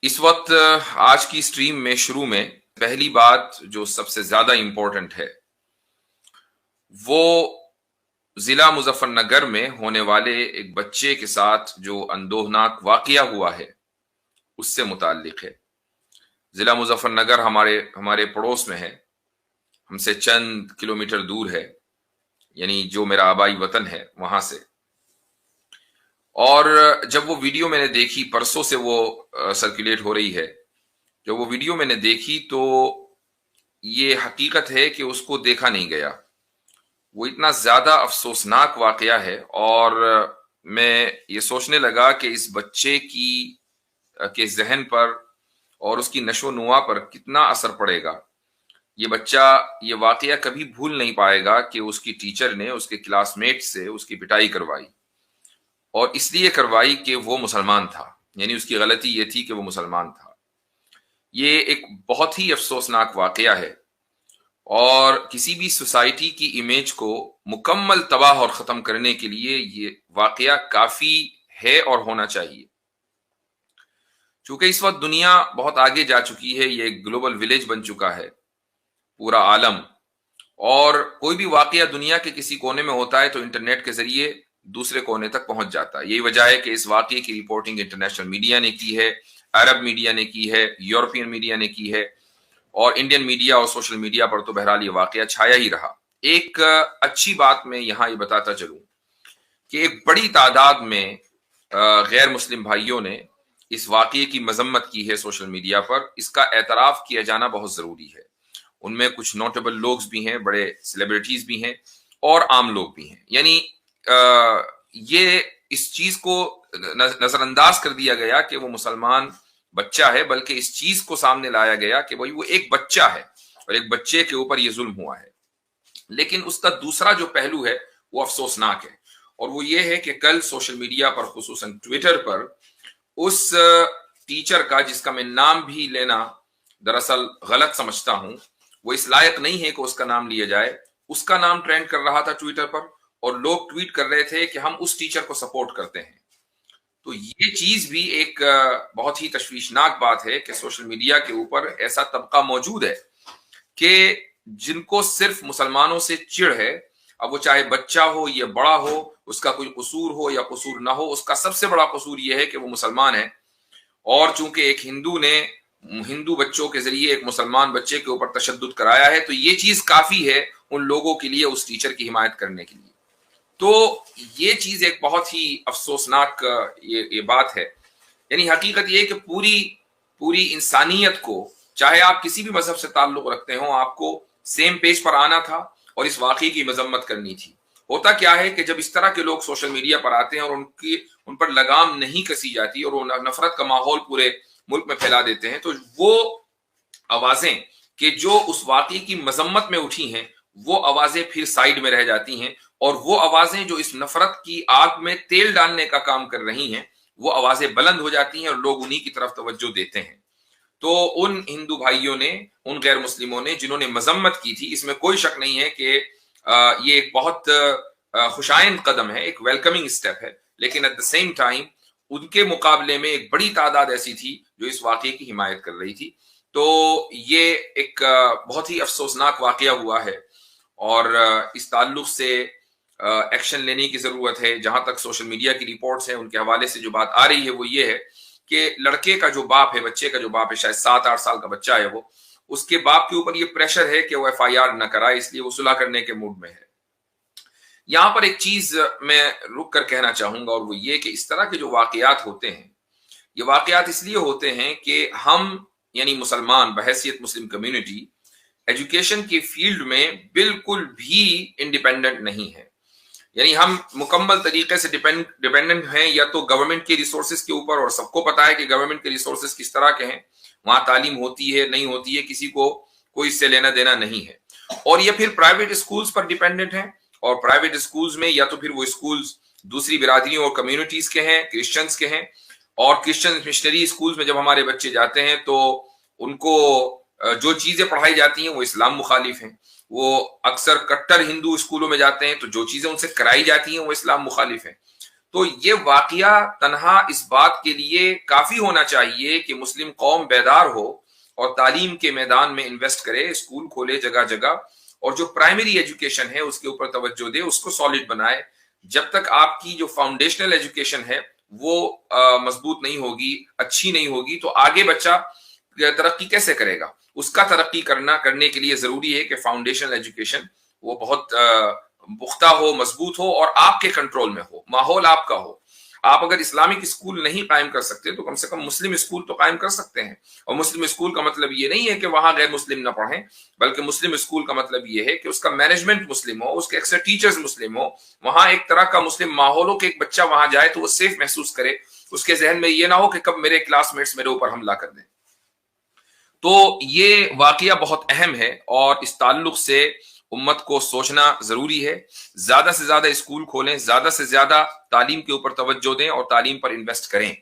اس وقت آج کی سٹریم میں شروع میں پہلی بات جو سب سے زیادہ امپورٹنٹ ہے وہ ضلع مظفر نگر میں ہونے والے ایک بچے کے ساتھ جو اندوہناک واقعہ ہوا ہے اس سے متعلق ہے۔ ضلع مظفر نگر ہمارے پڑوس میں ہے، ہم سے چند کلومیٹر دور ہے، یعنی جو میرا آبائی وطن ہے وہاں سے۔ اور جب وہ ویڈیو میں نے دیکھی، پرسوں سے وہ سرکولیٹ ہو رہی ہے، جب وہ ویڈیو میں نے دیکھی تو یہ حقیقت ہے کہ اس کو دیکھا نہیں گیا۔ وہ اتنا زیادہ افسوسناک واقعہ ہے، اور میں یہ سوچنے لگا کہ اس بچے کے ذہن پر اور اس کی نشو و نما پر کتنا اثر پڑے گا۔ یہ بچہ یہ واقعہ کبھی بھول نہیں پائے گا کہ اس کی ٹیچر نے اس کے کلاس میٹ سے اس کی پٹائی کروائی، اور اس لیے کروائی کہ وہ مسلمان تھا، یعنی اس کی غلطی یہ تھی کہ وہ مسلمان تھا۔ یہ ایک بہت ہی افسوسناک واقعہ ہے، اور کسی بھی سوسائٹی کی امیج کو مکمل تباہ اور ختم کرنے کے لیے یہ واقعہ کافی ہے اور ہونا چاہیے۔ چونکہ اس وقت دنیا بہت آگے جا چکی ہے، یہ ایک گلوبل ولیج بن چکا ہے پورا عالم، اور کوئی بھی واقعہ دنیا کے کسی کونے میں ہوتا ہے تو انٹرنیٹ کے ذریعے دوسرے کونے تک پہنچ جاتا ہے۔ یہی وجہ ہے کہ اس واقعے کی رپورٹنگ انٹرنیشنل میڈیا نے کی ہے، عرب میڈیا نے کی ہے، یورپین میڈیا نے کی ہے، اور انڈین میڈیا اور سوشل میڈیا پر تو بہرحال یہ واقعہ چھایا ہی رہا۔ ایک اچھی بات میں یہاں یہ بتاتا چلوں کہ ایک بڑی تعداد میں غیر مسلم بھائیوں نے اس واقعے کی مذمت کی ہے سوشل میڈیا پر۔ اس کا اعتراف کیا جانا بہت ضروری ہے۔ ان میں کچھ نوٹیبل لوگ بھی ہیں، بڑے سیلیبریٹیز بھی ہیں، اور عام لوگ بھی ہیں۔ یعنی یہ اس چیز کو نظر انداز کر دیا گیا کہ وہ مسلمان بچہ ہے، بلکہ اس چیز کو سامنے لایا گیا کہ وہ ایک بچہ ہے اور ایک بچے کے اوپر یہ ظلم ہوا ہے۔ لیکن اس کا دوسرا جو پہلو ہے وہ افسوسناک ہے، اور وہ یہ ہے کہ کل سوشل میڈیا پر، خصوصاً ٹویٹر پر، اس ٹیچر کا، جس کا میں نام بھی لینا دراصل غلط سمجھتا ہوں، وہ اس لائق نہیں ہے کہ اس کا نام لیا جائے، اس کا نام ٹرینڈ کر رہا تھا ٹویٹر پر، اور لوگ ٹویٹ کر رہے تھے کہ ہم اس ٹیچر کو سپورٹ کرتے ہیں۔ تو یہ چیز بھی ایک بہت ہی تشویشناک بات ہے کہ سوشل میڈیا کے اوپر ایسا طبقہ موجود ہے کہ جن کو صرف مسلمانوں سے چڑ ہے، اب وہ چاہے بچہ ہو یا بڑا ہو، اس کا کوئی قصور ہو یا قصور نہ ہو، اس کا سب سے بڑا قصور یہ ہے کہ وہ مسلمان ہے، اور چونکہ ایک ہندو بچوں کے ذریعے ایک مسلمان بچے کے اوپر تشدد کرایا ہے، تو یہ چیز کافی ہے ان لوگوں کے لیے اس ٹیچر کی حمایت کرنے کے لیے۔ تو یہ چیز ایک بہت ہی افسوسناک یہ بات ہے۔ یعنی حقیقت یہ کہ پوری انسانیت کو، چاہے آپ کسی بھی مذہب سے تعلق رکھتے ہوں، آپ کو سیم پیج پر آنا تھا اور اس واقعے کی مذمت کرنی تھی۔ ہوتا کیا ہے کہ جب اس طرح کے لوگ سوشل میڈیا پر آتے ہیں اور ان پر لگام نہیں کسی جاتی اور وہ نفرت کا ماحول پورے ملک میں پھیلا دیتے ہیں، تو وہ آوازیں کہ جو اس واقعے کی مذمت میں اٹھی ہیں، وہ آوازیں پھر سائیڈ میں رہ جاتی ہیں، اور وہ آوازیں جو اس نفرت کی آگ میں تیل ڈالنے کا کام کر رہی ہیں، وہ آوازیں بلند ہو جاتی ہیں اور لوگ انہی کی طرف توجہ دیتے ہیں۔ تو ان ہندو بھائیوں نے، ان غیر مسلموں نے جنہوں نے مذمت کی تھی، اس میں کوئی شک نہیں ہے کہ یہ ایک بہت خوشائند قدم ہے، ایک ویلکمنگ اسٹیپ ہے، لیکن ایٹ دا سیم ٹائم ان کے مقابلے میں ایک بڑی تعداد ایسی تھی جو اس واقعے کی حمایت کر رہی تھی۔ تو یہ ایک بہت ہی افسوسناک واقعہ ہوا ہے، اور اس تعلق سے ایکشن لینے کی ضرورت ہے۔ جہاں تک سوشل میڈیا کی رپورٹس ہیں، ان کے حوالے سے جو بات آ رہی ہے وہ یہ ہے کہ لڑکے کا جو باپ ہے، بچے کا جو باپ ہے، شاید 7-8 سال کا بچہ ہے، وہ اس کے باپ کے اوپر یہ پریشر ہے کہ وہ ایف آئی آر نہ کرائے، اس لیے وہ صلح کرنے کے موڈ میں ہے۔ یہاں پر ایک چیز میں رک کر کہنا چاہوں گا، اور وہ یہ کہ اس طرح کے جو واقعات ہوتے ہیں، یہ واقعات اس لیے ہوتے ہیں کہ ہم، یعنی مسلمان بحیثیت مسلم کمیونٹی، ایجوکیشن کی فیلڈ میں بالکل بھی انڈیپینڈنٹ نہیں ہے۔ یعنی ہم مکمل طریقے سے ڈیپینڈنٹ ہیں یا تو گورنمنٹ کے ریسورسز کے اوپر، اور سب کو پتا ہے کہ گورنمنٹ کے ریسورسز کس طرح کے ہیں، وہاں تعلیم ہوتی ہے نہیں ہوتی ہے، کسی کو کوئی اس سے لینا دینا نہیں ہے، اور یہ پھر پرائیویٹ اسکولز پر ڈیپینڈنٹ ہیں، اور پرائیویٹ اسکولز میں یا تو پھر وہ اسکولز دوسری برادریوں اور کمیونٹیز کے ہیں، کرسچنز کے ہیں، اور کرسچن مشنری اسکولز میں جب ہمارے بچے جاتے ہیں تو ان کو جو چیزیں پڑھائی جاتی ہیں وہ اسلام مخالف ہیں۔ وہ اکثر کٹر ہندو اسکولوں میں جاتے ہیں تو جو چیزیں ان سے کرائی جاتی ہیں وہ اسلام مخالف ہیں۔ تو یہ واقعہ تنہا اس بات کے لیے کافی ہونا چاہیے کہ مسلم قوم بیدار ہو اور تعلیم کے میدان میں انویسٹ کرے، اسکول کھولے جگہ جگہ، اور جو پرائمری ایجوکیشن ہے اس کے اوپر توجہ دے، اس کو سالڈ بنائے. جب تک آپ کی جو فاؤنڈیشنل ایجوکیشن ہے وہ مضبوط نہیں ہوگی، اچھی نہیں ہوگی، تو آگے بچہ ترقی کیسے کرے گا؟ اس کا ترقی کرنے کے لیے ضروری ہے کہ فاؤنڈیشنل ایجوکیشن وہ بہت پختہ ہو، مضبوط ہو، اور آپ کے کنٹرول میں ہو، ماحول آپ کا ہو. آپ اگر اسلامک اسکول نہیں قائم کر سکتے تو کم سے کم مسلم اسکول تو قائم کر سکتے ہیں. اور مسلم اسکول کا مطلب یہ نہیں ہے کہ وہاں غیر مسلم نہ پڑھیں، بلکہ مسلم اسکول کا مطلب یہ ہے کہ اس کا مینجمنٹ مسلم ہو، اس کے اکثر ٹیچرز مسلم ہو، وہاں ایک طرح کا مسلم ماحول ہو کہ ایک بچہ وہاں جائے تو وہ سیف محسوس کرے، اس کے ذہن میں یہ نہ ہو کہ کب میرے کلاس میٹس میرے اوپر حملہ کر دیں. تو یہ واقعہ بہت اہم ہے اور اس تعلق سے امت کو سوچنا ضروری ہے. زیادہ سے زیادہ اسکول کھولیں، زیادہ سے زیادہ تعلیم کے اوپر توجہ دیں اور تعلیم پر انویسٹ کریں.